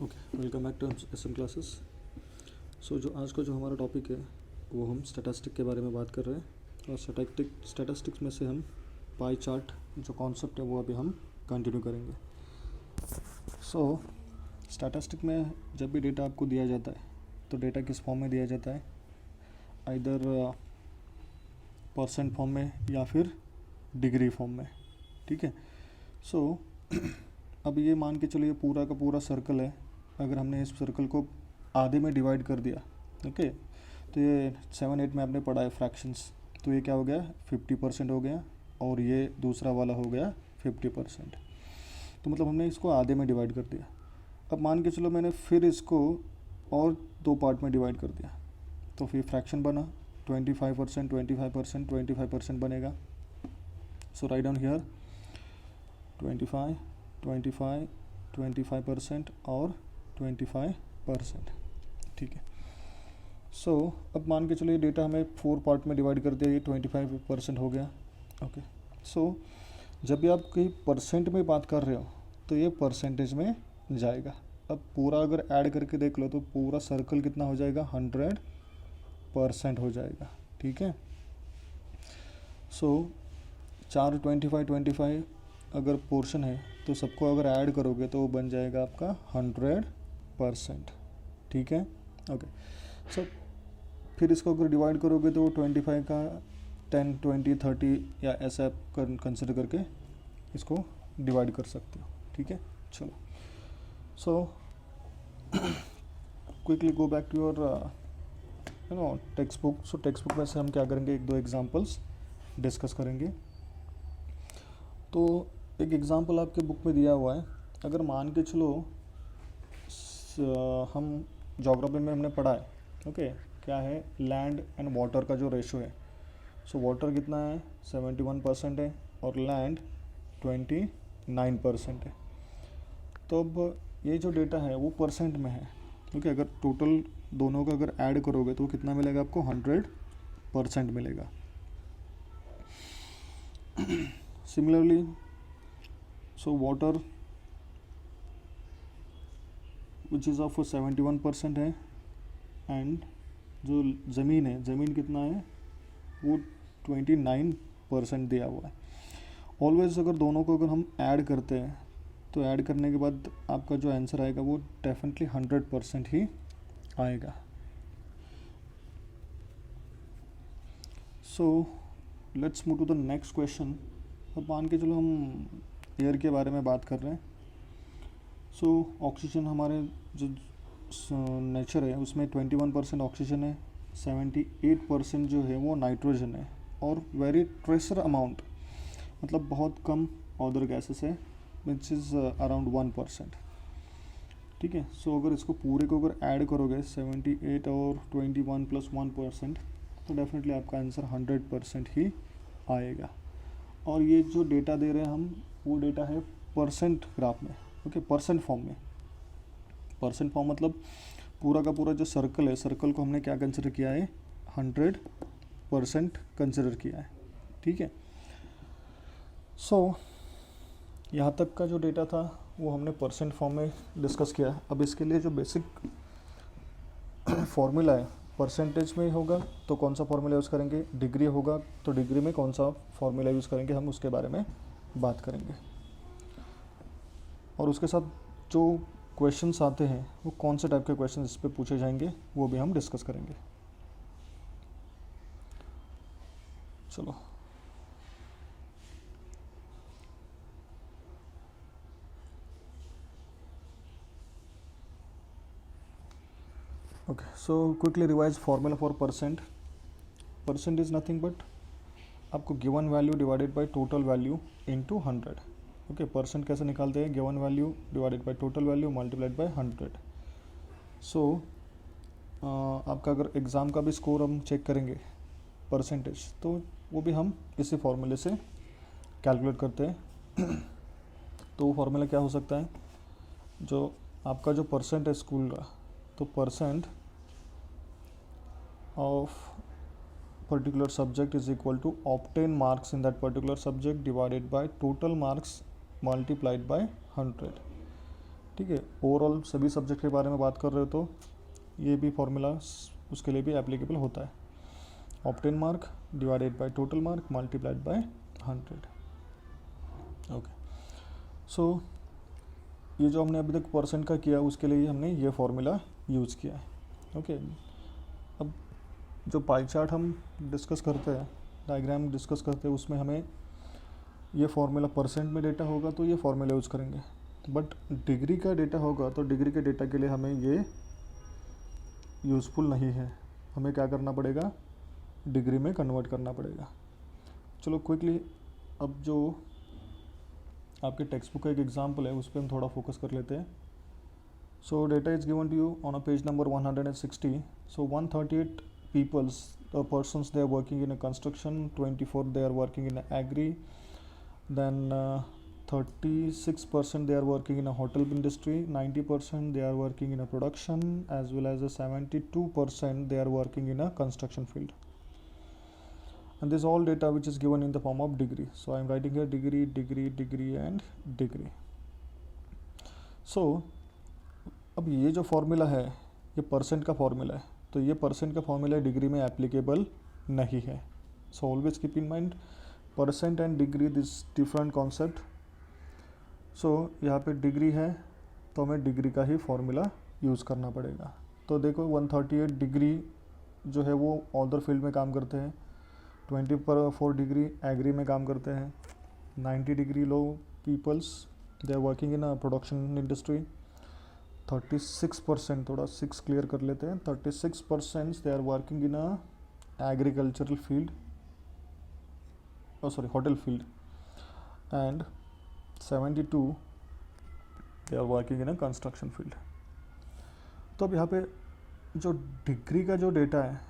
Okay, welcome back to S M classes. So जो आज का जो हमारा टॉपिक है वो हम स्टैटिस्टिक के बारे में बात कर रहे हैं और स्टैटिस्टिक्स में से हम पाई चार्ट जो कॉन्सेप्ट है वो अभी हम कंटिन्यू करेंगे। सो स्टैटिस्टिक में जब भी डेटा आपको दिया जाता है तो डेटा किस फॉर्म में दिया जाता है, आइदर परसेंट फॉर्म में या फिर डिग्री फॉर्म में। ठीक है। सो अब ये मान के चलो ये पूरा का पूरा सर्कल है, अगर हमने इस सर्कल को आधे में डिवाइड कर दिया, ओके, तो ये 7-8 में आपने पढ़ा है फ्रैक्शंस, तो ये क्या हो गया 50% हो गया और ये दूसरा वाला हो गया 50%। तो मतलब हमने इसको आधे में डिवाइड कर दिया। अब मान के चलो मैंने फिर इसको और दो पार्ट में डिवाइड कर दिया तो फिर फ्रैक्शन बना 25%, 25%, 25% बनेगा। सो राइट डाउन हियर 25, 25, 25% और 25%। ठीक है। सो अब मान के चलिए डेटा हमें 4 पार्ट में डिवाइड कर दिया, ये 25% हो गया। ओके। सो जब भी आप कहीं परसेंट में बात कर रहे हो तो ये परसेंटेज में जाएगा। अब पूरा अगर ऐड करके देख लो तो पूरा सर्कल कितना हो जाएगा, 100% हो जाएगा। ठीक है। सो 4 25 25 अगर पोर्शन है तो सबको अगर ऐड करोगे तो वो बन जाएगा आपका 100%। ठीक है। ओके। सो फिर इसको अगर डिवाइड करोगे तो 25 का 10, 20, 30 या ऐसा आप कंसिडर करके इसको डिवाइड कर सकते हो। ठीक है। चलो, so quickly go back to your textbook. So textbook में से हम क्या करेंगे, 1-2 एग्जांपल्स डिस्कस करेंगे। तो एक एग्ज़ाम्पल आपके बुक में दिया हुआ है, अगर मान के चलो हम ज्योग्राफी में हमने पढ़ा है, ओके, क्या है लैंड एंड वाटर का जो रेशो है। सो वाटर कितना है 71% है और लैंड 29% है। तो अब ये जो डेटा है वो परसेंट में है, ओके। अगर टोटल दोनों का अगर ऐड करोगे तो कितना मिलेगा आपको, 100% मिलेगा। Similarly so water which is of 71% है एंड जो ज़मीन है, ज़मीन कितना है वो 29% दिया हुआ है। ऑलवेज अगर दोनों को अगर हम ऐड करते हैं तो ऐड करने के बाद आपका जो आंसर आएगा वो डेफिनेटली 100% ही आएगा। So let's move to the next question. अब मान के चलो हम एयर के बारे में बात कर रहे हैं। सो ऑक्सीजन हमारे जो नेचर है उसमें 21% ऑक्सीजन है, 78% जो है वो नाइट्रोजन है और वेरी ट्रेसर अमाउंट मतलब बहुत कम अदर गैसेस है विच इज़ अराउंड 1%। ठीक है। सो अगर इसको पूरे को अगर ऐड करोगे 78 और 21 प्लस 1% तो डेफिनेटली आपका आंसर 100% ही आएगा। और ये जो डेटा दे रहे हैं हम वो डेटा है परसेंट ग्राफ में, ओके, परसेंट फॉर्म में। परसेंट फॉर्म मतलब पूरा का पूरा जो सर्कल है, सर्कल को हमने क्या कंसिडर किया है, 100% कंसिडर किया है। ठीक है। सो यहाँ तक का जो डेटा था वो हमने परसेंट फॉर्म में डिस्कस किया। अब इसके लिए जो बेसिक फॉर्मूला है परसेंटेज में होगा तो कौन सा फॉर्मूला यूज़ करेंगे, डिग्री होगा तो डिग्री में कौन सा फॉर्मूला यूज़ करेंगे, हम उसके बारे में बात करेंगे। और उसके साथ जो क्वेश्चंस आते हैं वो कौन से टाइप के क्वेश्चंस इस पे पूछे जाएंगे वो भी हम डिस्कस करेंगे। चलो, okay. So quickly revise formula for percent. Percent is nothing but आपको given value divided by total value into 100। Okay, percent कैसे निकालते हैं, given value divided by total value multiplied by 100। So आपका अगर एग्ज़ाम का भी स्कोर हम check करेंगे परसेंटेज तो वो भी हम इसी फॉर्मूले से कैलकुलेट करते हैं। तो वो फार्मूला क्या हो सकता है, जो आपका जो परसेंट है स्कूल का, तो percent of particular subject is equal to obtain marks in that particular subject divided by total marks multiplied by 100। ठीक है। ओवरऑल सभी सब्जेक्ट के बारे में बात कर रहे हो तो ये भी फॉर्मूला उसके लिए भी एप्लीकेबल होता है। Obtain mark divided by total mark multiplied by 100। Okay, so ये जो हमने अभी तक परसेंट का किया उसके लिए हमने ये फॉर्मूला यूज़ किया है। ओके, अब जो पाई चार्ट हम डिस्कस करते हैं, डायग्राम डिस्कस करते हैं, उसमें हमें ये फॉर्मूला परसेंट में डेटा होगा तो ये फॉर्मूला यूज़ करेंगे, बट डिग्री का डेटा होगा तो डिग्री के डेटा के लिए हमें ये यूज़फुल नहीं है, हमें क्या करना पड़ेगा, डिग्री में कन्वर्ट करना पड़ेगा। चलो क्विकली अब जो आपके टेक्स्ट बुक का एक एग्जाम्पल है उस पर हम थोड़ा फोकस कर लेते हैं। So data is given to you on a page number 160। So 138 peoples persons they are working in a construction, 24 they are working in a agri, then 36% they are working in a hotel industry, 90% they are working in a production, as well as a 72% they are working in a construction field. And this all data which is given in the form of degree. So I am writing here degree, degree, degree and degree. So अब ये जो formula है ये percent का formula है, तो ये percent का फॉर्मूला डिग्री में एप्लीकेबल नहीं है। So always keep in mind percent and degree this different concept. So यहाँ पे डिग्री है तो हमें डिग्री का ही फॉर्मूला यूज़ करना पड़ेगा। तो देखो 138 डिग्री जो है वो अदर फील्ड में काम करते हैं, 24 डिग्री एग्री में काम करते हैं, 90 डिग्री लो peoples they are working in a production industry, 36%, थोड़ा 6 क्लियर कर लेते हैं, 36% they are working in a agricultural field, sorry hotel field, and 72 they are working in a construction field. तो अब यहाँ पे जो डिग्री का जो डेटा है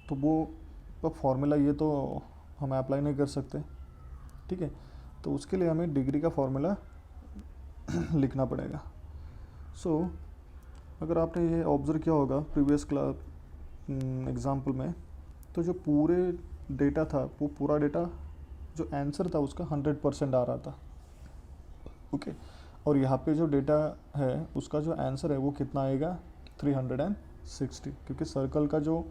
तो वो फॉर्मूला ये तो हम अप्लाई नहीं कर सकते, ठीक है, तो उसके लिए हमें डिग्री का फॉर्मूला लिखना पड़ेगा। सो अगर आपने ये ऑब्ज़र्व किया होगा प्रीवियस क्लास एग्जाम्पल में, तो जो पूरे डेटा था वो पूरा डेटा जो आंसर था उसका 100% आ रहा था। ओके, और यहाँ पे जो डेटा है उसका जो आंसर है वो कितना आएगा, 360, क्योंकि सर्कल का जो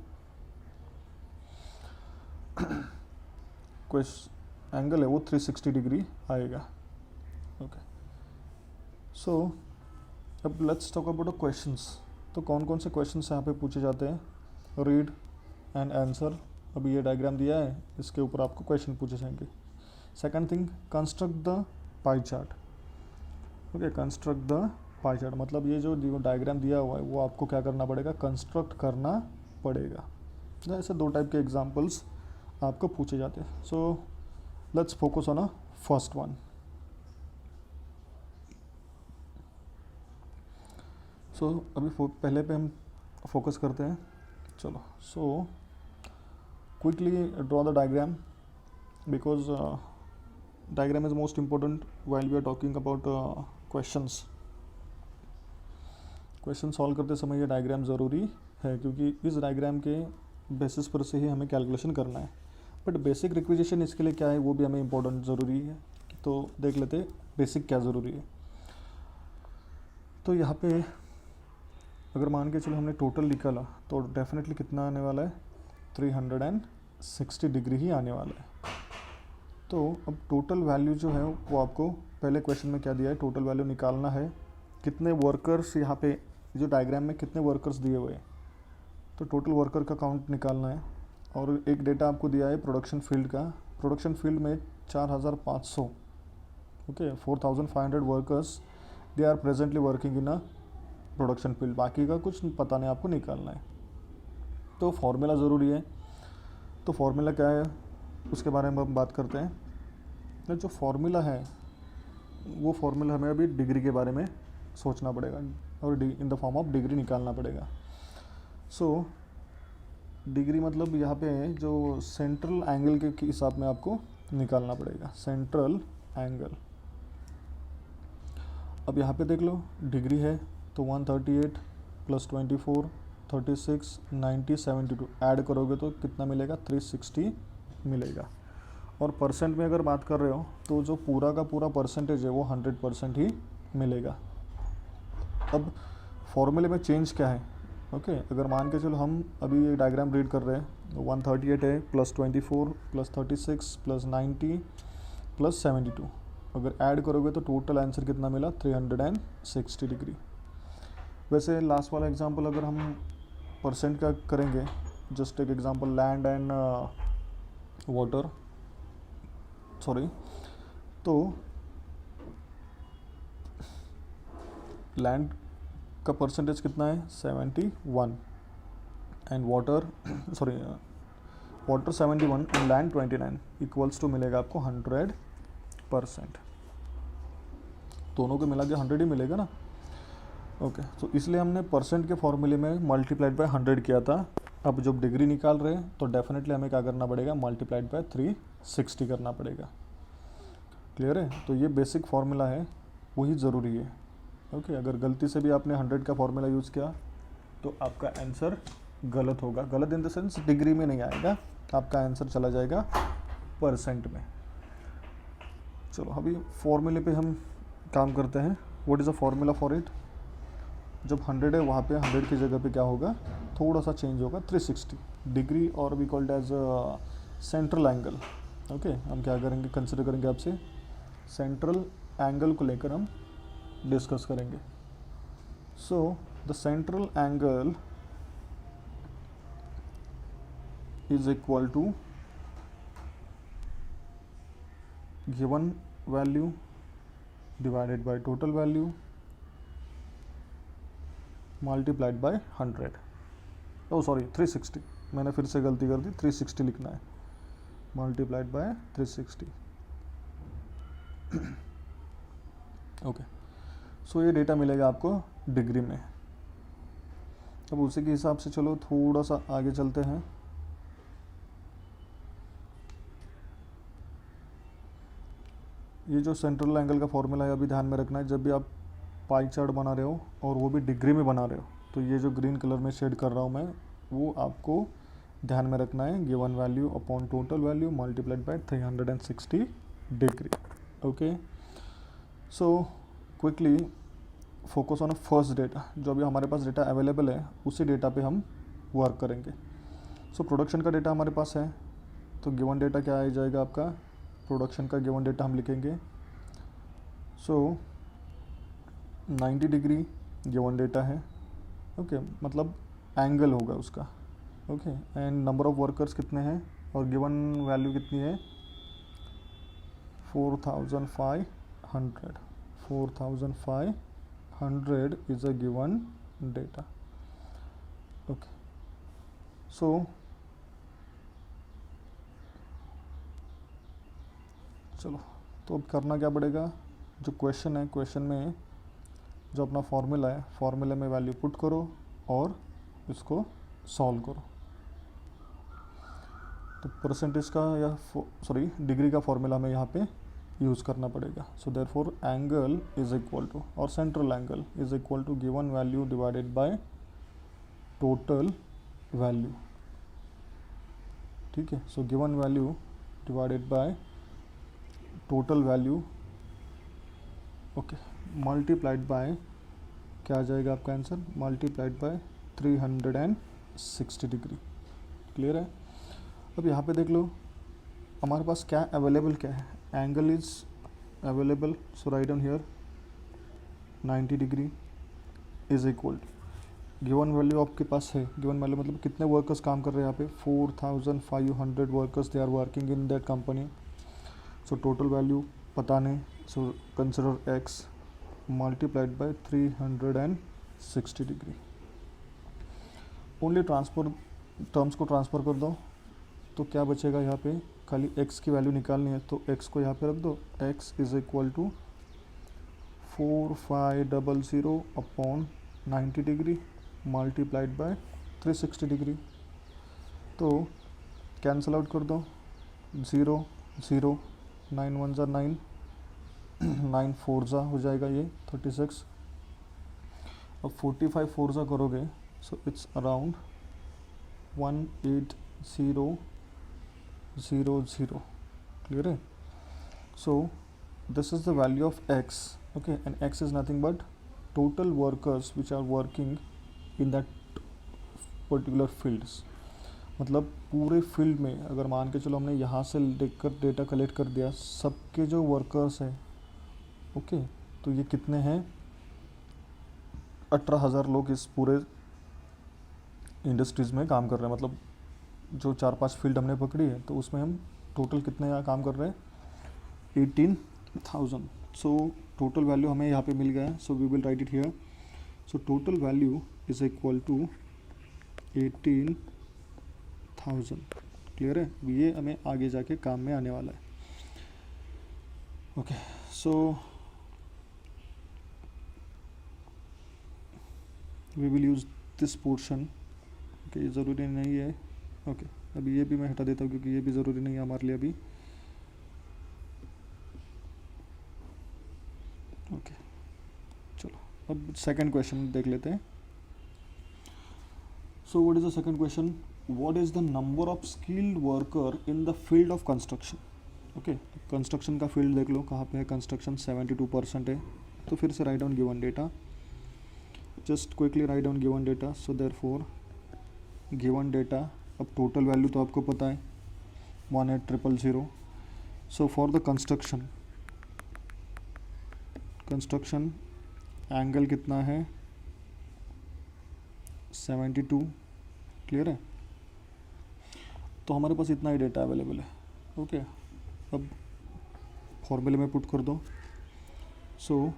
एंगल है वो 360 डिग्री आएगा। ओके, सो अब लेट्स टॉक अबाउट क्वेश्चंस। तो कौन कौन से क्वेश्चंस यहाँ पे पूछे जाते हैं, रीड एंड आंसर। अभी ये डायग्राम दिया है, इसके ऊपर आपको क्वेश्चन पूछे जाएंगे। Second thing, construct the pie chart. Okay, construct the pie chart मतलब ये जो डायग्राम दिया हुआ है वो आपको क्या करना पड़ेगा, कंस्ट्रक्ट करना पड़ेगा। तो ऐसे दो टाइप के एग्जाम्पल्स आपको पूछे जाते हैं। So let's focus on a first one. So अभी पहले पे हम फोकस करते हैं। चलो, so quickly draw the diagram because diagram is most important while we are talking about questions. Question solve करते समय ये डायग्राम ज़रूरी है, क्योंकि इस डायग्राम के बेसिस पर से ही हमें कैलकुलेशन करना है। बट बेसिक रिक्विजिशन इसके लिए क्या है वो भी हमें इम्पोर्टेंट ज़रूरी है। तो देख लेते हैं बेसिक क्या ज़रूरी है। तो यहाँ पे अगर मान के चलो हमने टोटल निकाला तो डेफिनेटली कितना आने वाला है, 360 डिग्री ही आने वाला है। तो अब टोटल वैल्यू जो है वो आपको पहले क्वेश्चन में क्या दिया है, टोटल वैल्यू निकालना है। कितने वर्कर्स यहाँ पे जो डायग्राम में कितने वर्कर्स दिए हुए हैं, तो टोटल वर्कर का काउंट निकालना है। और एक डेटा आपको दिया है प्रोडक्शन फील्ड का, प्रोडक्शन फील्ड में 4500, okay, 4500 workers they are presently working in a production field. बाकी का कुछ पता नहीं, आपको निकालना है। तो फॉर्मूला ज़रूरी है। तो फॉर्मूला क्या है उसके बारे में हम बात करते हैं। जो फॉर्मूला है वो फॉर्मूला हमें अभी डिग्री के बारे में सोचना पड़ेगा और in the form of degree निकालना पड़ेगा। सो डिग्री मतलब यहाँ पे जो सेंट्रल एंगल के हिसाब में आपको निकालना पड़ेगा, सेंट्रल एंगल। अब यहाँ पे देख लो डिग्री है तो 138 + 24 36 90 72 ऐड करोगे तो कितना मिलेगा, 360 मिलेगा। और परसेंट में अगर बात कर रहे हो तो जो पूरा का पूरा परसेंटेज है वो 100% ही मिलेगा। अब फॉर्मूले में चेंज क्या है? ओके अगर मान के चलो हम अभी ये डायग्राम रीड कर रहे हैं, 138 है प्लस 24 प्लस 36 प्लस 90 प्लस 72, अगर ऐड करोगे तो टोटल आंसर कितना मिला? 360 डिग्री। वैसे लास्ट वाला एग्जांपल अगर हम परसेंट का करेंगे, जस्ट एक example, land and water, sorry, तो लैंड का परसेंटेज कितना है? 71 and water sorry water 71 and land 29 equals to मिलेगा आपको 100%। दोनों को मिला के 100 ही मिलेगा ना। ओके तो इसलिए हमने परसेंट के फॉर्मूले में मल्टीप्लाइड बाय 100 किया था। अब जब डिग्री निकाल रहे हैं तो डेफिनेटली हमें क्या करना पड़ेगा? मल्टीप्लाइड बाय 360 करना पड़ेगा। क्लियर है? तो ये बेसिक फार्मूला है, वही ज़रूरी है। ओके अगर गलती से भी आपने 100 का फार्मूला यूज़ किया तो आपका आंसर गलत होगा। गलत इन द सेंस डिग्री में नहीं आएगा, आपका आंसर चला जाएगा परसेंट में। चलो अभी फॉर्मूले पे हम काम करते हैं। What is the formula for it? जब 100 है वहाँ पे 100 की जगह पे क्या होगा? थोड़ा सा चेंज होगा, 360 डिग्री, और we called as central angle. Okay हम क्या करेंगे? कंसिडर करेंगे आपसे सेंट्रल एंगल को लेकर हम डिस्कस करेंगे। So the central angle is equal to given value divided by total value multiplied by 100। Oh sorry 360, मैंने फिर से गलती कर दी, 360 लिखना है, मल्टीप्लाइड बाय 360। ओके सो ये डेटा मिलेगा आपको डिग्री में। अब उसी के हिसाब से चलो थोड़ा सा आगे चलते हैं। ये जो सेंट्रल एंगल का फॉर्मूला है अभी ध्यान में रखना है, जब भी आप पाई चार्ट बना रहे हो और वो भी डिग्री में बना रहे हो, तो ये जो ग्रीन कलर में शेड कर रहा हूँ मैं, वो आपको ध्यान में रखना है। Given value upon total value multiplied by 360 degree. Okay so quickly focus on first data. जो अभी हमारे पास डेटा अवेलेबल है उसी डेटा पे हम वर्क करेंगे। सो प्रोडक्शन का डेटा हमारे पास है, तो गिवन डेटा क्या आ जाएगा आपका? प्रोडक्शन का गिवन डेटा हम लिखेंगे। सो 90 डिग्री गिवन डेटा है। ओके मतलब एंगल होगा उसका। Okay and number of workers कितने हैं और गिवन वैल्यू कितनी है? 4500। 4500 is a given data. Okay so चलो तो अब करना क्या पड़ेगा? जो क्वेश्चन है, क्वेश्चन में जो अपना फॉर्मूला है, फॉर्मूले में वैल्यू पुट करो और इसको सॉल्व करो। तो परसेंटेज का या सॉरी डिग्री का फॉर्मूला हमें यहाँ पे यूज़ करना पड़ेगा। So therefore angle is equal to, और central angle is equal to given value divided by total value. ठीक है, so given value divided by total value, okay, multiplied by क्या आ जाएगा आपका answer? Multiplied by 360 degree. Clear है? अब यहाँ पे देख लो हमारे पास क्या अवेलेबल क्या है? Angle is available, so write down here 90 degree is equal to given value आपके पास है। गिवन वैल्यू मतलब कितने वर्कर्स काम कर रहे हैं यहाँ पे? 4500 workers they are working in that company. So total value पता नहीं, so consider X multiplied by 360 degree. Only transfer terms को ट्रांसफ़र कर दो तो क्या बचेगा? यहाँ पे खाली x की वैल्यू निकालनी है, तो x को यहाँ पे रख दो। x is equal to 4500 upon 90 degree multiplied by 360 degree. तो कैंसल आउट कर दो, 0 0 9 1 ज़ा 9 9 4 ज़ा हो जाएगा ये 36। अब 45 4 ज़ा करोगे सो इट्स अराउंड 18000। क्लियर है? So this is the value of x, okay, and x is nothing but total workers which are working in that particular fields. मतलब पूरे फील्ड में अगर मान के चलो हमने यहाँ से लेकर डेटा कलेक्ट कर दिया सबके जो वर्कर्स हैं, ओके, तो ये कितने हैं, 18,000 लोग इस पूरे इंडस्ट्रीज़ में काम कर रहे हैं। मतलब जो 4-5 फील्ड हमने पकड़ी है तो उसमें हम टोटल कितने यहाँ काम कर रहे हैं, 18,000। सो टोटल वैल्यू हमें यहाँ पे मिल गया है, so we will write it here. So total value is equal to 18,000। Clear है, ये हमें आगे जाके काम में आने वाला है। Okay, so we will use this portion. Okay, ये ज़रूरी नहीं है। ओके, अभी ये भी मैं हटा देता हूँ क्योंकि ये भी ज़रूरी नहीं है हमारे लिए अभी। ओके, चलो अब सेकंड क्वेश्चन देख लेते हैं। So what is the second question, what is the number of skilled worker in the field of construction. Okay, construction का फील्ड देख लो कहाँ पे है, कंस्ट्रक्शन 72% है। तो फिर से write down given data, just quickly write down given data. So therefore given data, अब टोटल वैल्यू तो आपको पता है 18,000। So for the construction angle कितना है, 72। क्लियर है, तो हमारे पास इतना ही डेटा अवेलेबल है। ओके, अब फॉर्मूले में पुट कर दो। सो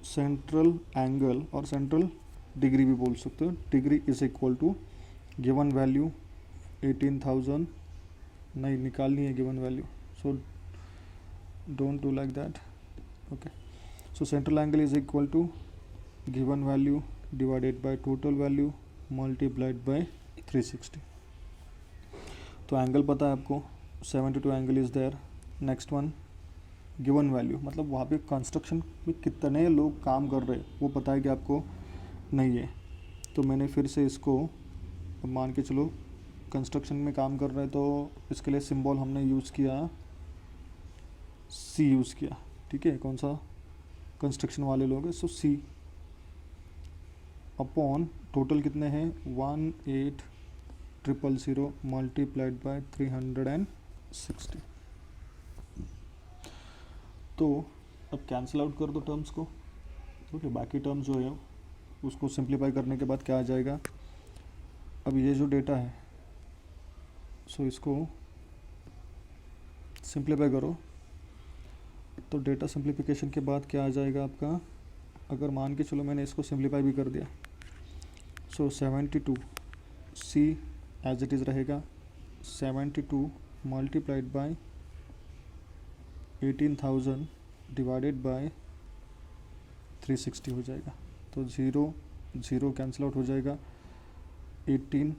सेंट्रल एंगल और सेंट्रल डिग्री भी बोल सकते हो, degree is equal to given value 18,000, नहीं निकालनी है given value, so don't do like that. Okay, so central angle is equal to given value divided by total value multiplied by 360। तो angle पता है आपको, 72 angle is there. Next one given value, मतलब वहाँ पे कंस्ट्रक्शन में कितने लोग काम कर रहे हैं वो पता है कि आपको नहीं है। तो मैंने फिर से इसको, अब मान के चलो कंस्ट्रक्शन में काम कर रहे हैं तो इसके लिए सिंबल हमने यूज़ किया, सी यूज़ किया। ठीक है, कौन सा, कंस्ट्रक्शन वाले लोग हैं, सो सी अपॉन टोटल कितने हैं 18,000 मल्टीप्लाइड बाय 360। तो अब कैंसिल आउट कर दो टर्म्स को। ओके, बाकी टर्म्स जो है उसको सिंप्लीफाई करने के बाद क्या आ जाएगा, अब ये जो डेटा है सो इसको सिंप्लीफाई करो। तो डेटा सिंप्लीफिकेशन के बाद क्या आ जाएगा आपका, अगर मान के चलो मैंने इसको सिंप्लीफाई भी कर दिया, सो 72 सी एज इट इज़ रहेगा, 72 मल्टीप्लाइड बाय 18,000 डिवाइडेड बाय 360 हो जाएगा। तो 0 0 कैंसिल आउट हो जाएगा, 18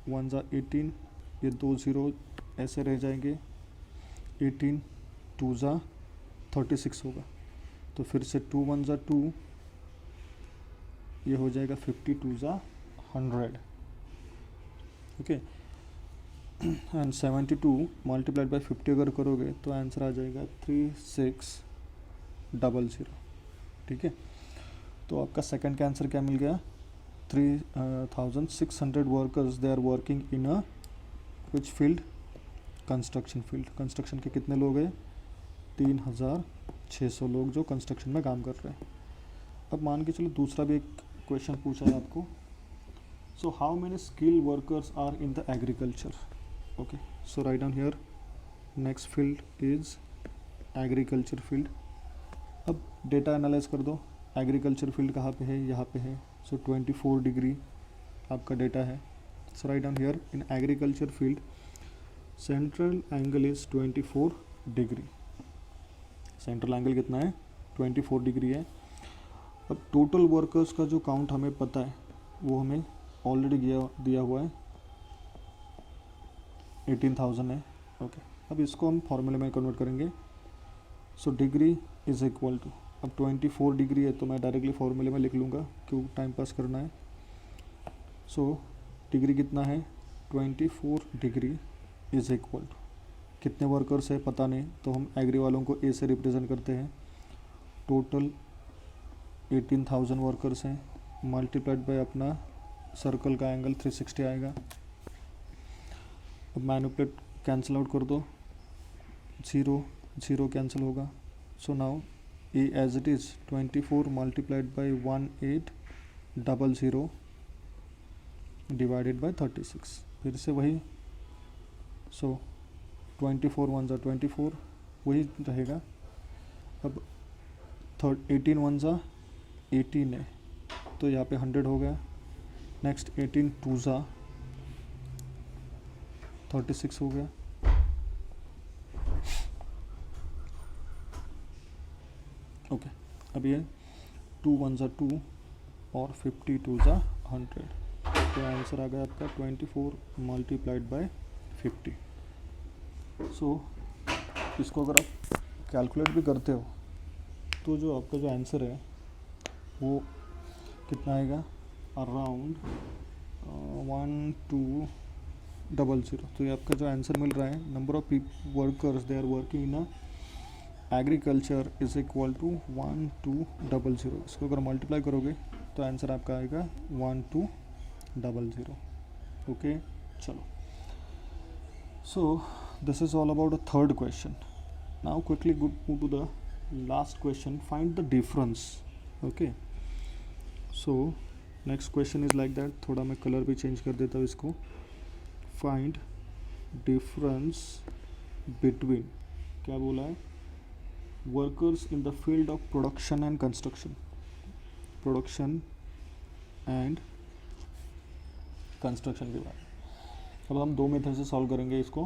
1 ज़ा 18, ये 2 0 ऐसे रह जाएंगे, 18 2 ज़ा 36 होगा। तो फिर से 2 1 ज़ा 2, ये हो जाएगा 52 ज़ा 100। ओके, एंड 72 मल्टीप्लाइड बाय 50 अगर करोगे तो आंसर आ जाएगा 3600। ठीक है, तो आपका सेकंड का आंसर क्या मिल गया, 3,600 workers they are working in a which field, construction field. Construction के कितने लोग हैं, 3,600 लोग जो कंस्ट्रक्शन में काम कर रहे हैं। अब मान के चलो दूसरा भी एक क्वेश्चन पूछा है आपको, so how many skill workers are in the agriculture. Okay, so write down here, next field is agriculture field. अब डेटा एनालाइज कर दो, एग्रीकल्चर फील्ड कहाँ पे है, यहाँ पे है। सो 24 डिग्री आपका डेटा है। So write down here, in agriculture field central angle is 24 degree. Central angle कितना है, 24 डिग्री है। अब टोटल वर्कर्स का जो काउंट हमें पता है वो हमें ऑलरेडी दिया हुआ है, 18,000 है। ओके, अब इसको हम फॉर्मूले में कन्वर्ट करेंगे। So degree is equal to, अब 24 डिग्री है तो मैं डायरेक्टली फॉर्मूले में लिख लूँगा क्यों टाइम पास करना है। सो डिग्री कितना है, 24 डिग्री इज इक्वल टू, कितने वर्कर्स है पता नहीं, तो हम एग्री वालों को ए से रिप्रेजेंट करते हैं, टोटल 18,000 वर्कर्स हैं, मल्टीप्लाइड बाय अपना सर्कल का एंगल 360 आएगा। अब मैनिपुलेट कैंसिल आउट कर दो, 0 0 कैंसिल होगा। So now a as it is 24 multiplied by 1800 divided by 36, फिर से वही। सो 24 1 ज़ा 24 वही रहेगा। अब 18 1 ज़ा 18 है, तो यहाँ पे 100 हो गया। नेक्स्ट 18 2 ज़ा 36 हो गया। ओके, अब ये 2 1 ज़ा 2 और 52 ज़ा 100, तो आंसर आ गया आपका 24 मल्टीप्लाइड बाय 50। सो इसको अगर आप कैलकुलेट भी करते हो तो जो आपका जो आंसर है वो कितना आएगा, अराउंड 1200। तो ये आपका जो आंसर मिल रहा है, number of workers they are working in agriculture is equal to 1200। इसको अगर मल्टीप्लाई करोगे तो आंसर आपका आएगा 1200। ओके, चलो। So this is all about the third question. Now quickly go to the last question, find the difference. Okay, so next question is like that. थोड़ा मैं colour भी चेंज कर देता हूँ इसको। फाइंड डिफरेंस बिटवीन, क्या बोला है, workers in the field of production and construction. Production and construction के बाद अब हम दो मेथड से सॉल्व करेंगे इसको।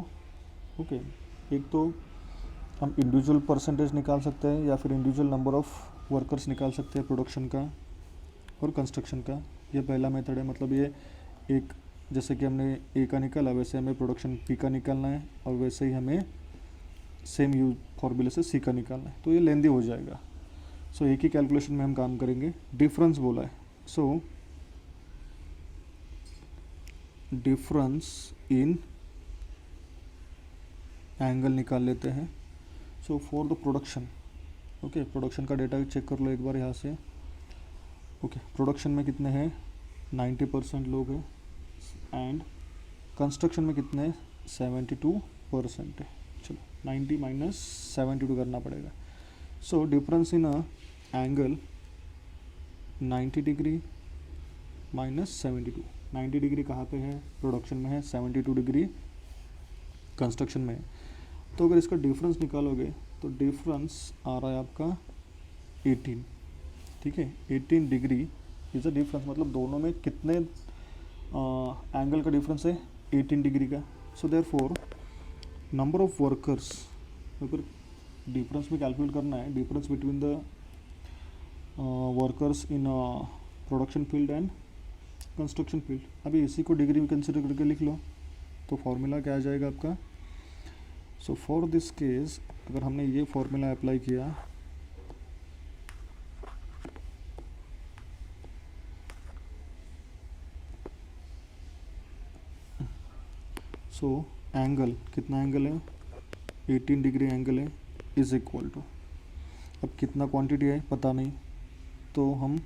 ओके, एक तो हम इंडिविजुअल परसेंटेज निकाल सकते हैं या फिर इंडिविजुअल नंबर ऑफ वर्कर्स निकाल सकते हैं प्रोडक्शन का और कंस्ट्रक्शन का। ये पहला मेथड है, मतलब ये एक, जैसे कि हमने ए का निकाला वैसे हमें प्रोडक्शन पी का निकालना है, और वैसे ही हमें सेम यूज फॉर्मूले से सी का निकालना है, तो ये लेंदी हो जाएगा। सो एक ही कैलकुलेशन में हम काम करेंगे। डिफरेंस बोला है, सो डिफरेंस इन एंगल निकाल लेते हैं। सो for the production, okay, production का डेटा चेक कर लो एक बार यहाँ से। ओके, प्रोडक्शन में कितने हैं, 90% लोग हैं, एंड कंस्ट्रक्शन में कितने हैं, 72% है। चलो 90 माइनस 72 करना पड़ेगा। So difference in angle 90 degree minus 72। 90 degree कहाँ पे है, प्रोडक्शन में है, 72 डिग्री कंस्ट्रक्शन में है। तो अगर इसका डिफरेंस निकालोगे तो डिफरेंस आ रहा है आपका 18, ठीक है। 18 डिग्री इज़ अ डिफरेंस, मतलब दोनों में कितने एंगल का डिफरेंस है, 18 डिग्री का। So therefore number of workers, अगर डिफरेंस में कैलकुलेट करना है, difference between the workers in production field and construction field, अभी इसी को डिग्री में कंसिडर करके लिख लो तो फॉर्मूला क्या आ जाएगा आपका। सो फॉर दिस केस अगर हमने ये फॉर्मूला अप्लाई किया, सो एंगल, कितना एंगल है, 18 डिग्री एंगल है, इज इक्वल टू, अब कितना क्वांटिटी है पता नहीं, तो हम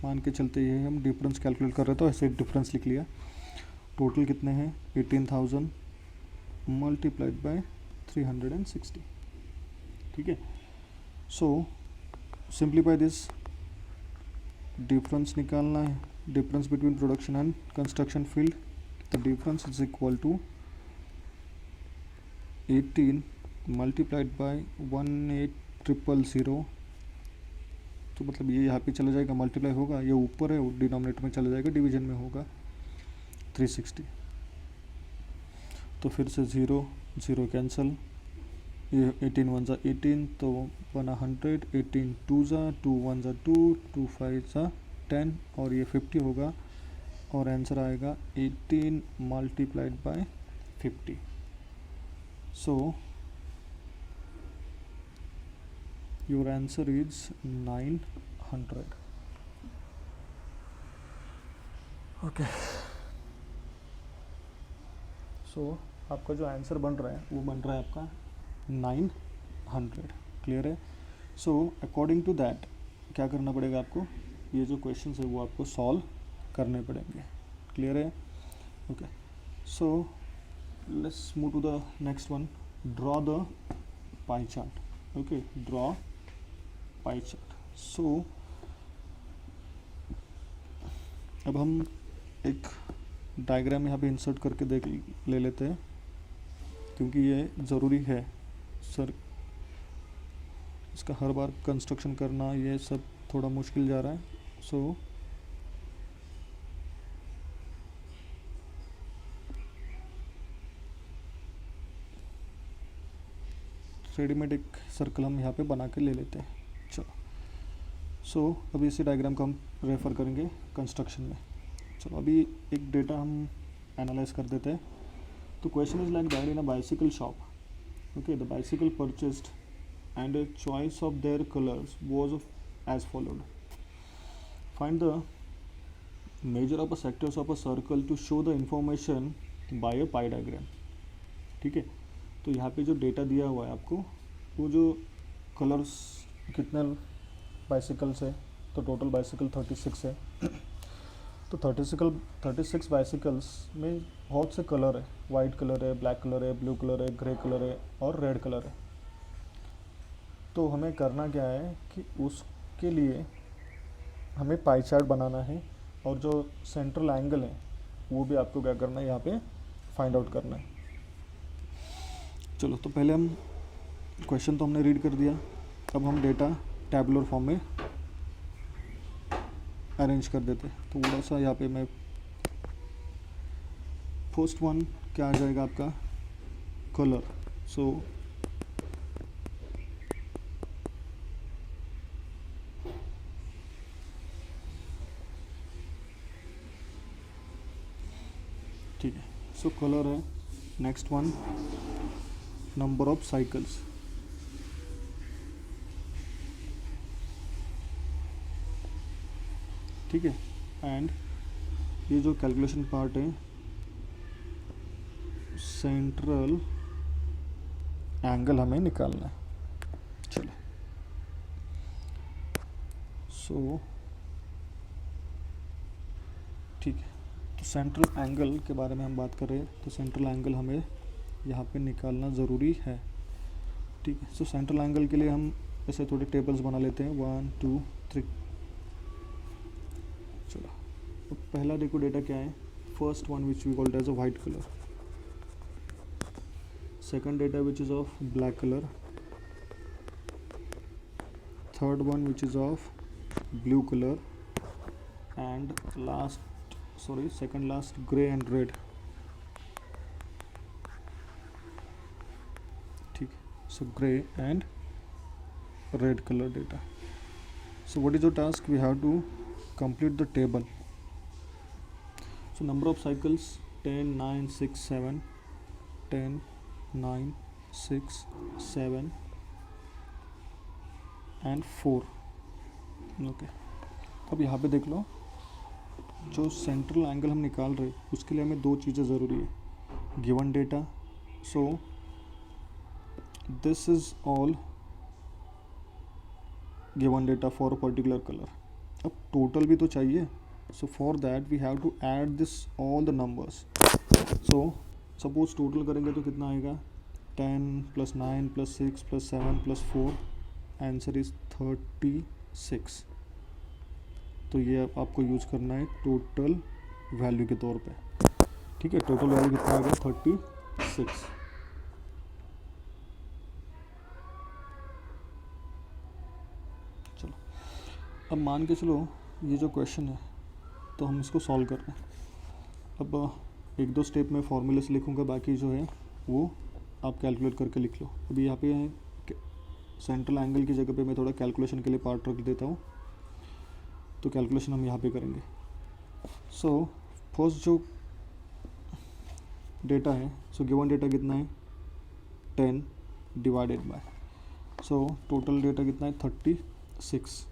मान के चलते ये हम डिफरेंस कैलकुलेट कर रहे थे, ऐसे डिफरेंस लिख लिया। टोटल कितने हैं, 18,000 मल्टीप्लाइड बाय 360, ठीक है। सो सिंप्लीफाई दिस, डिफरेंस निकालना है, difference between production and construction field. The difference is equal to 18 multiplied by 18,000। तो मतलब ये यहाँ पे चला जाएगा, मल्टीप्लाई होगा, ये ऊपर है, डिनोमिनेटर में चला जाएगा, डिवीजन में होगा 360। तो फिर से 0 0 कैंसिल, ये 18 1 ज़ा 18, तो बना 100, 18 2 ज़ा 2 1 ज़ा 2 2 5 ज़ा 10, और ये 50 होगा, और आंसर आएगा 18 multiplied by 50। So your answer is 900। Okay, so आपका जो आंसर बन रहा है वो बन रहा है आपका 900। क्लियर है। सो अकॉर्डिंग टू दैट क्या करना पड़ेगा आपको, ये जो क्वेश्चन है वो आपको सॉल्व करने पड़ेंगे। क्लियर है? Okay, so let's move to the next one, draw the pie chart. Okay, draw pie chart. So अब हम एक डायग्राम यहाँ पे इंसर्ट करके देख ले लेते हैं, क्योंकि ये ज़रूरी है सर, इसका हर बार कंस्ट्रक्शन करना ये सब थोड़ा मुश्किल जा रहा है। सो रेडीमेड एक सर्कल हम यहाँ पे बना के ले लेते हैं। चलो, सो अभी इसी डायग्राम को हम रेफ़र करेंगे कंस्ट्रक्शन में। चलो अभी एक डेटा हम एनालाइज कर देते हैं। तो question is like that in a bicycle shop, okay, the bicycle purchased and a choice of their colors was as followed. Find the measure of a sectors of a circle to show the information by a pie diagram. ठीक है, तो यहाँ पे जो data दिया हुआ है आपको, वो जो कलर्स कितने बाइसिकल्स है, तो टोटल बाइसिकल 36 है। तो 36 बाइसिकल्स में बहुत से कलर है, वाइट कलर है, ब्लैक कलर है, ब्लू कलर है, ग्रे कलर है और रेड कलर है। तो हमें करना क्या है कि उसके लिए हमें पाई चार्ट बनाना है, और जो सेंट्रल एंगल है वो भी आपको क्या करना है, यहाँ पे फाइंड आउट करना है। चलो, तो पहले हम क्वेश्चन तो हमने रीड कर दिया, अब हम डेटा टैबुलर फॉर्म में अरेंज कर देते हैं। तो थोड़ा सा यहाँ पे मैं फर्स्ट वन क्या आ जाएगा आपका, कलर। सो ठीक है, सो कलर है। Next one, number of cycles. ठीक है, एंड ये जो कैलकुलेशन पार्ट है, सेंट्रल एंगल हमें निकालना है। चलो, सो ठीक है, तो सेंट्रल एंगल के बारे में हम बात कर रहे हैं, तो सेंट्रल एंगल हमें यहाँ पे निकालना ज़रूरी है। ठीक है, सो सेंट्रल एंगल के लिए हम ऐसे थोड़े टेबल्स बना लेते हैं, 1 2 3। चलो, तो पहला देखो डेटा क्या है, first one which we called as a white colour, second data which is of black colour, third one which is of blue colour, and second last gray and red. ठीक, so gray and red color data. So what is your task? We have to complete the table. So number of cycles 10 9 6 7, 10 9 6 7 and 4. Okay, अब यहाँ पे देख लो, जो central angle हम निकाल रहे हैं उसके लिए हमें दो चीज़ें ज़रूरी है, given data. So this is all given data for a particular colour. अब टोटल भी तो चाहिए, so for that we have to add this all the numbers. So suppose total करेंगे तो कितना आएगा, 10 + 9 + 6 + 7 + 4, आंसर इज़ 36। तो ये आपको यूज करना है टोटल वैल्यू के तौर पे। ठीक है, टोटल वैल्यू कितना आ गया, 36। चलो, अब मान के चलो ये जो क्वेश्चन है तो हम इसको सॉल्व कर रहे हैं। अब एक दो स्टेप में फॉर्मूले से लिखूँगा, बाकी जो है वो आप कैलकुलेट करके लिख लो। अभी यहाँ पे सेंट्रल एंगल की जगह पे मैं थोड़ा कैलकुलेशन के लिए पार्ट रख देता हूँ, तो कैलकुलेशन हम यहाँ पे करेंगे। सो फर्स्ट जो डेटा है, सो गिवन डेटा कितना है, 10 divided by, so total data कितना है, 36।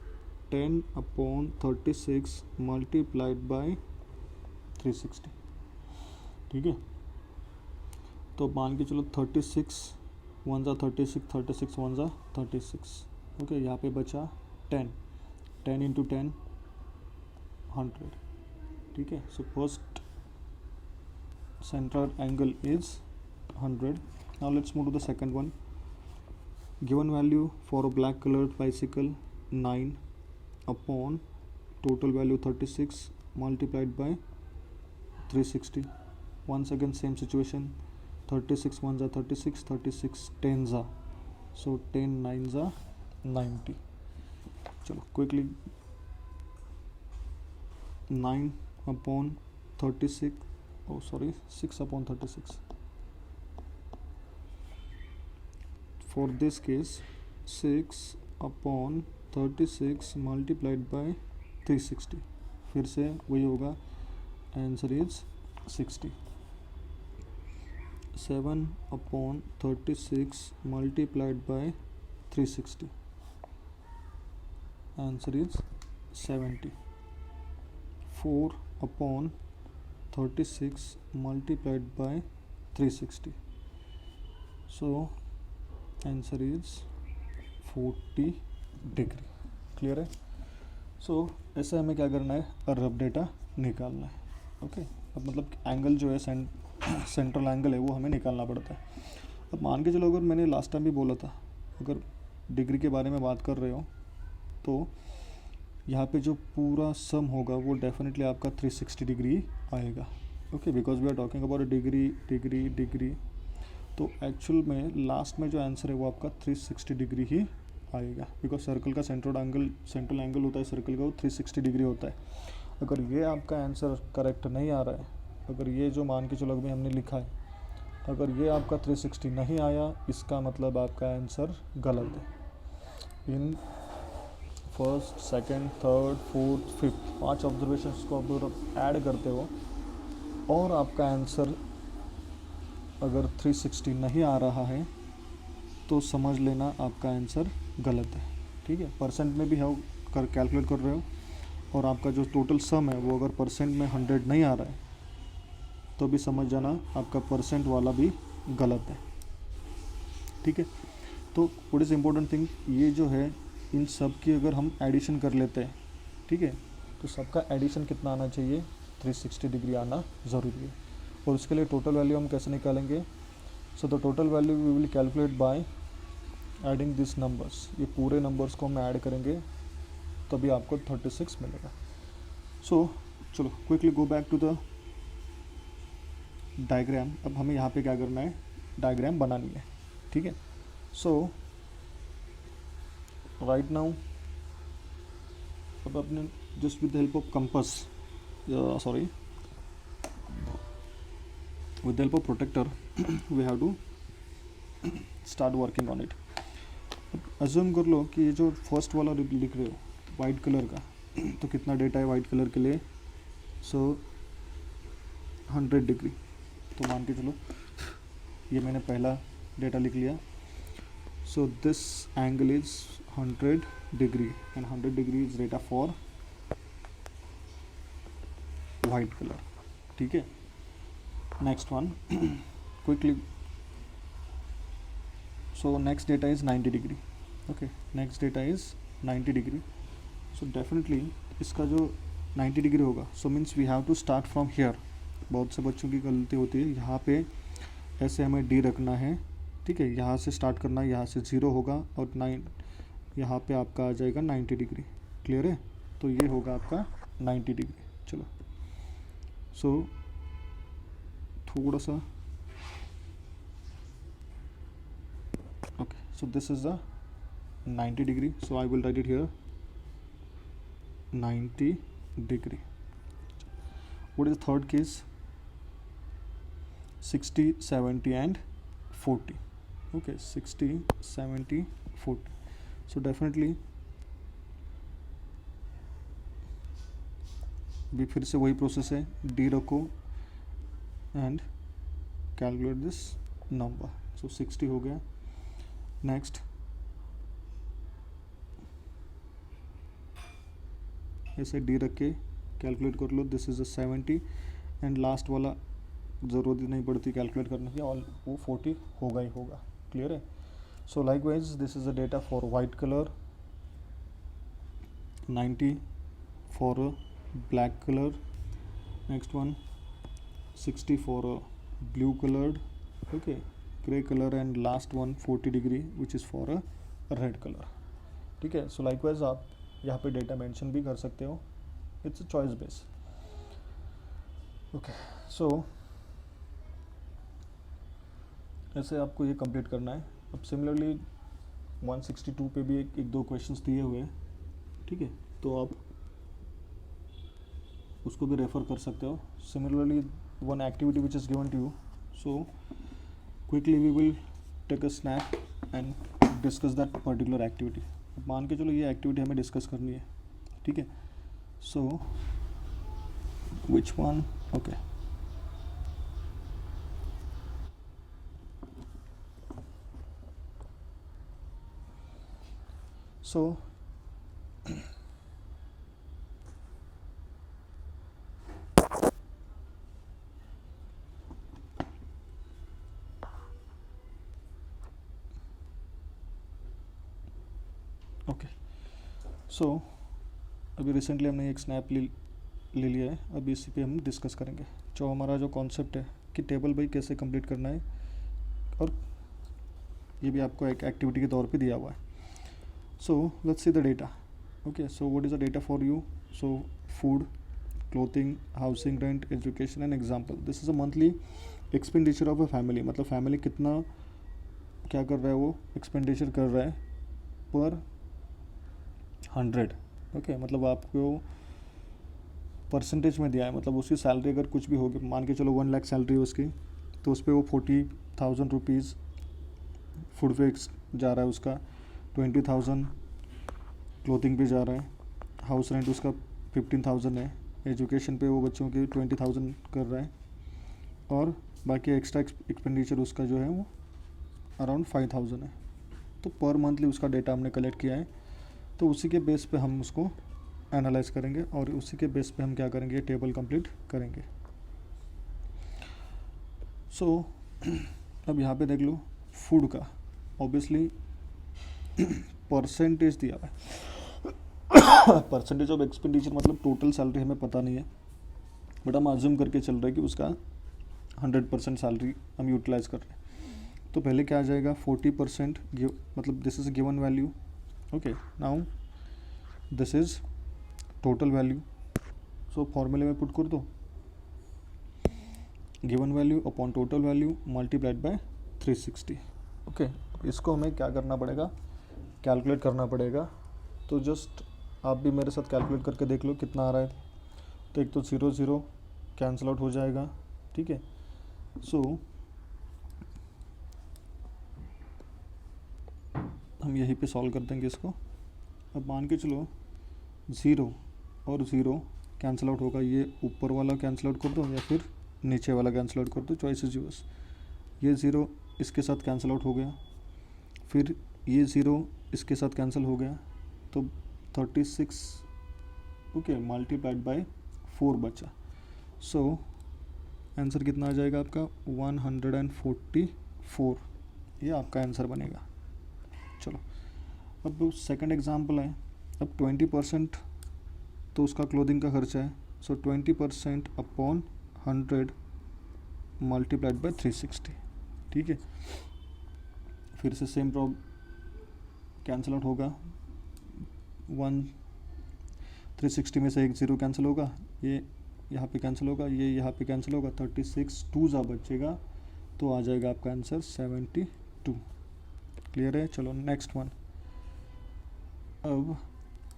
10/36 मल्टीप्लाइड बाय 360। ठीक है, तो मान के चलो 36 1 जा 36, 36 1 जा 36। ओके, यहाँ पे बचा 10। 10 इंटू 10 100, ठीक है. So first central angle is 100. Now let's move to the second one. Given value for a black colored bicycle 9 upon total value 36 multiplied by 360. Once again same situation, 36 ones are 36, 36 tens are, so 10 nines are 90. चलो quickly, 9 upon 36, oh sorry, 6 upon 36. For this case 6 upon 36 multiplied by 360, फिर से वही होगा, answer is 60. 7 upon 36 multiplied by 360, answer is 70. 4 upon 36 multiplied by 360, so answer is 40 degree. Clear है. सो ऐसे हमें क्या करना है, रफ डेटा निकालना है. ओके. अब मतलब एंगल जो है सेंट्रल एंगल है वो हमें निकालना पड़ता है. अब मान के चलो, अगर मैंने लास्ट टाइम भी बोला था, अगर डिग्री के बारे में बात कर रहे हो तो यहाँ पे जो पूरा सम होगा वो डेफिनेटली आपका 360 डिग्री आएगा. Okay, because we are talking about degree degree degree, तो एक्चुअल में लास्ट में जो आंसर है वो आपका 360 डिग्री ही आएगा, बिकॉज सर्कल का सेंट्रल एंगल होता है सर्कल का, वो 360 डिग्री होता है. अगर ये आपका आंसर करेक्ट नहीं आ रहा है, अगर ये जो मान के चलो अभी हमने लिखा है, अगर ये आपका 360 नहीं आया, इसका मतलब आपका आंसर गलत है. In first, second, third, fourth, fifth 5 observations को आप ऐड करते हो और आपका आंसर अगर 360 नहीं आ रहा है तो समझ लेना आपका आंसर गलत है. ठीक है. परसेंट में भी हो कर कैलकुलेट कर रहे हो और आपका जो टोटल सम है वो अगर परसेंट में 100 नहीं आ रहा है तो भी समझ जाना आपका परसेंट वाला भी गलत है. ठीक है. तो व्हाट इज़ इम्पोर्टेंट थिंग, ये जो है इन सब की अगर हम एडिशन कर लेते हैं, ठीक है, तो सबका एडिशन कितना आना चाहिए, 360 डिग्री आना ज़रूरी है. और उसके लिए टोटल वैल्यू हम कैसे निकालेंगे, so the total value we will calculate by adding this numbers. ये पूरे नंबर्स को हम ऐड करेंगे तभी आपको 36 मिलेगा. सो चलो quickly go back to the diagram. अब हमें यहाँ पे क्या करना है, डायग्राम बनानी है. ठीक है. सो राइट नाउ अब अपने just with the help of compass, sorry, with the help of protector we have to start working on it. Assume कर लो कि ये जो फर्स्ट वाला लिख रहे हो वाइट कलर का, तो कितना डेटा है वाइट कलर के लिए, सो 100 डिग्री. तो मान के चलो ये मैंने पहला डेटा लिख लिया. So this angle is 100 degree and 100 degree is data for white colour. ठीक है. Next one quickly, so next data is 90 degree. Okay, next data is 90 degree. So definitely इसका जो 90 डिग्री होगा, so means we have to start from here. बहुत से बच्चों की गलती होती है, यहाँ पे ऐसे हमें डी रखना है. ठीक है. यहाँ से स्टार्ट करना है, यहाँ से 0 होगा और 9 यहाँ पे आपका आ जाएगा 90 डिग्री. क्लियर है. तो ये होगा आपका 90 डिग्री. चलो सो थोड़ा सा, okay, so this is the 90 degree. So I will write it here 90 degree. What is third case, 60, 70 and 40. Okay, 60, 70, 40. So definitely भी फिर से वही प्रोसेस है, डी रखो and calculate this number. So 60 हो गया. Next ऐसे डी रख के कैलकुलेट कर लो. This is a 70 and last वाला ज़रूरत ही नहीं पड़ती कैलकुलेट करने की, और वो 40 होगा ही होगा. क्लियर है. सो likewise this is a data for white colour. 90 for a black color, next one 60 for a blue colored, okay, gray color, and last one 40 degree which is for a red colour. ठीक है. सो likewise आप यहाँ पे data mention भी कर सकते हो. It's a choice base. Okay. So ऐसे आपको ये कंप्लीट करना है. अब सिमिलरली 162 पे भी एक दो क्वेश्चंस दिए हुए हैं. ठीक है. तो आप उसको भी रेफ़र कर सकते हो. Similarly one activity which is given to you. So quickly we will take a snap and discuss that particular activity. अब मान के चलो ये एक्टिविटी हमें डिस्कस करनी है. ठीक है. So which one. Okay. So okay. So अभी रिसेंटली हमने एक स्नैप ले लिया है. अभी इसी पे हम डिस्कस करेंगे. जो हमारा जो कॉन्सेप्ट है कि टेबल भाई कैसे कंप्लीट करना है, और ये भी आपको एक एक्टिविटी के तौर पे दिया हुआ है. So let's see the data. Okay. So what is the data for you. So food, clothing, housing, rent, education and example. This is a monthly expenditure of a family. मतलब फैमिली कितना क्या कर रहा है, वो एक्सपेंडिचर कर रहा है पर 100. ओके. मतलब आपको परसेंटेज में दिया है. मतलब उसकी सैलरी अगर कुछ भी होगी, मान के चलो 1 लाख सैलरी है उसकी, तो उस पर वो 40,000 रुपीज़ फूड पे जा रहा है उसका, 20,000 क्लोथिंग पे जा रहा है, हाउस रेंट उसका 15,000 है, एजुकेशन पे वो बच्चों की 20,000 कर रहा है, और बाकी एक्स्ट्रा एक्सपेंडिचर उसका जो है वो अराउंड 5,000 है. तो पर मंथली उसका डेटा हमने कलेक्ट किया है. तो उसी के बेस पे हम उसको एनालाइज करेंगे और उसी के बेस पे हम क्या करेंगे, टेबल कंप्लीट करेंगे. सो अब यहाँ पे देख लो फूड का. ऑब्वियसली परसेंटेज दिया है. परसेंटेज ऑफ एक्सपेंडिचर मतलब टोटल सैलरी हमें पता नहीं है, बट हम अज्यूम करके चल रहे हैं कि उसका 100% सैलरी हम यूटिलाइज कर रहे हैं. तो पहले क्या आ जाएगा, 40% मतलब this is a given value. Okay. Now this is total value. So फॉर्मूले में पुट कर दो, given value upon total value multiplied by 360. Okay. इसको हमें क्या करना पड़ेगा, कैलकुलेट करना पड़ेगा. तो जस्ट आप भी मेरे साथ कैलकुलेट करके देख लो कितना आ रहा है. तो एक तो 0 0 कैंसिल आउट हो जाएगा. ठीक है. सो हम यहीं पे सॉल्व कर देंगे इसको. अब मान के चलो 0 और 0 कैंसिल आउट होगा. ये ऊपर वाला कैंसिल आउट कर दो या फिर नीचे वाला कैंसिल आउट कर दो, चॉइस इज योर्स. ये 0 इसके साथ कैंसिल आउट हो गया, फिर ये 0 इसके साथ कैंसिल हो गया, तो 36 ओके मल्टीप्लाइड बाय 4 बचा. सो आंसर कितना आ जाएगा आपका, 144. ये आपका आंसर बनेगा. चलो अब सेकंड एग्जांपल है. अब 20% तो उसका क्लोथिंग का खर्चा है. सो 20% अपॉन 100 मल्टीप्लाइड बाय 360. ठीक है. फिर से सेम प्रॉब्लम कैंसिल आउट होगा. 360 में से एक 0 कैंसिल होगा, ये यहाँ पे कैंसिल होगा, ये यहाँ पे कैंसिल होगा, 36 2 बचेगा. तो आ जाएगा आपका आंसर 72. क्लियर है. चलो नेक्स्ट वन. अब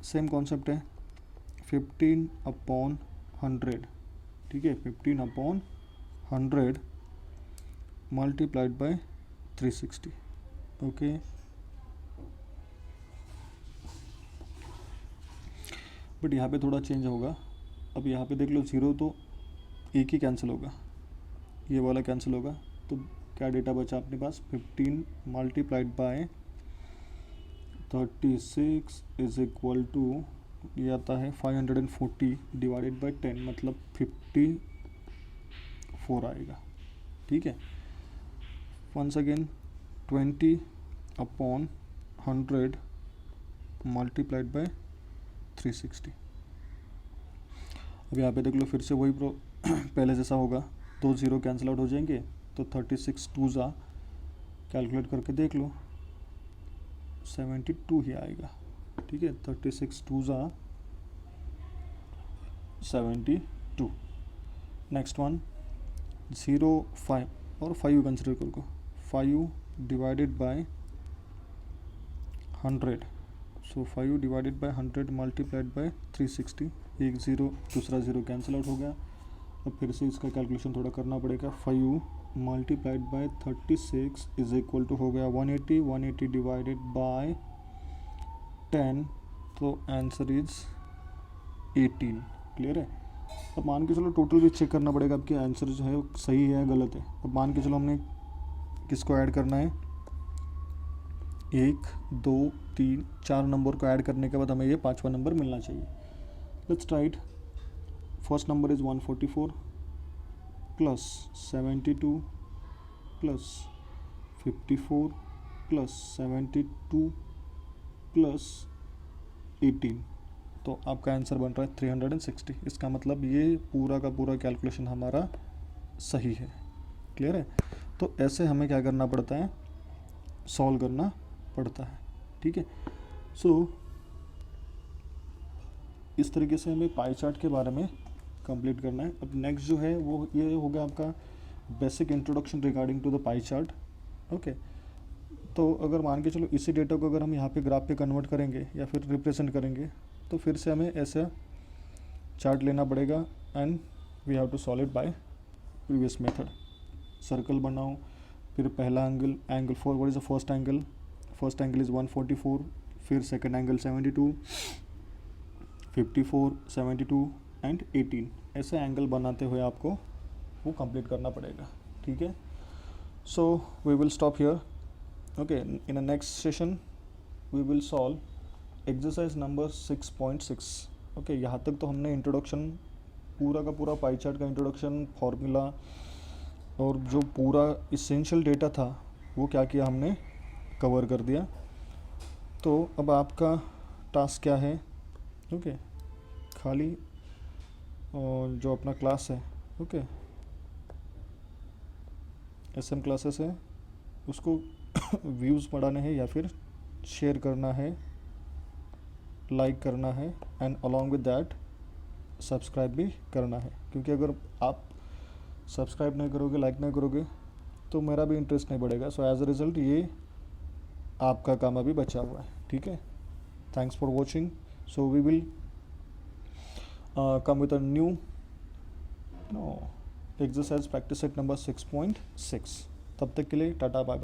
सेम कॉन्सेप्ट है, 15 अपॉन 100. ठीक है. 15 upon 100 multiplied by 360. Okay. But यहाँ पे थोड़ा चेंज होगा. अब यहाँ पे देख लो 0 तो एक ही कैंसिल होगा, ये वाला कैंसिल होगा. तो क्या डेटा बचा अपने पास, 15 multiplied by 36 is equal to, ये आता है 540 डिवाइडेड बाय 10 मतलब 54 आएगा. ठीक है. Once again 20 upon 100 multiplied by 360। अब यहाँ पे देख लो फिर से वही पहले जैसा होगा, 2 0 कैंसिल आउट हो जाएंगे, तो 36 2 कैलकुलेट करके देख लो 72 ही आएगा। ठीक है, 36 2 72। नेक्स्ट वन 0 5 और 5 कंसिडर करो, 5 divided by 100, so 5 divided by 100 multiplied by 360, एक 0 दूसरा 0 कैंसिल आउट हो गया। अब फिर से इसका कैलकुलेशन थोड़ा करना पड़ेगा, 5 multiplied by 36 is equal to हो गया 180, 180 डिवाइडेड बाय 10, तो आंसर इज 18। क्लियर है। अब मान के चलो टोटल भी चेक करना पड़ेगा आपके आंसर जो है सही है गलत है। अब मान के चलो हमने किसको ऐड करना है, 1 2 3 4 नंबर को ऐड करने के बाद हमें ये 5वां नंबर मिलना चाहिए। Let's write, first number is 144 plus 72 plus 54 plus 72 plus 18, तो आपका आंसर बन रहा है 360। इसका मतलब ये पूरा का पूरा कैलकुलेशन हमारा सही है। क्लियर है। तो ऐसे हमें क्या करना पड़ता है, सॉल्व करना पड़ता है। ठीक है। सो इस तरीके से हमें पाई चार्ट के बारे में कंप्लीट करना है। अब नेक्स्ट जो है वो ये हो गया आपका basic introduction regarding to the pie chart. Okay, तो अगर मान के चलो इसी डेटा को अगर हम यहाँ पे ग्राफ पे कन्वर्ट करेंगे या फिर रिप्रेजेंट करेंगे, तो फिर से हमें ऐसा चार्ट लेना पड़ेगा and we have to solve it by previous method. Circle बनाओ, फिर पहला angle, angle 4, what is the first angle is 144, फिर सेकंड एंगल 72, 54, 72 एंड 18, ऐसे एंगल बनाते हुए आपको वो कंप्लीट करना पड़ेगा। ठीक है। So we will stop here. Okay, in a next session we will solve exercise number 6.6। Okay, यहाँ तक तो हमने इंट्रोडक्शन पूरा का पूरा पाई चार्ट का इंट्रोडक्शन, फॉर्मूला और जो पूरा इसेंशियल डेटा था वो क्या किया हमने कवर कर दिया। तो अब आपका टास्क क्या है, ओके, खाली और जो अपना क्लास है, ओके, एसएम क्लासेस है, उसको व्यूज़ बढ़ाने हैं या फिर शेयर करना है, लाइक करना है and along with that subscribe भी करना है। क्योंकि अगर आप सब्सक्राइब नहीं करोगे, लाइक नहीं करोगे, तो मेरा भी इंटरेस्ट नहीं बढ़ेगा। सो एज अ रिज़ल्ट ये आपका काम अभी बचा हुआ है। ठीक है। Thanks for watching. So we will come with a new exercise practice set number 6.6। तब तक के लिए टाटा बाय।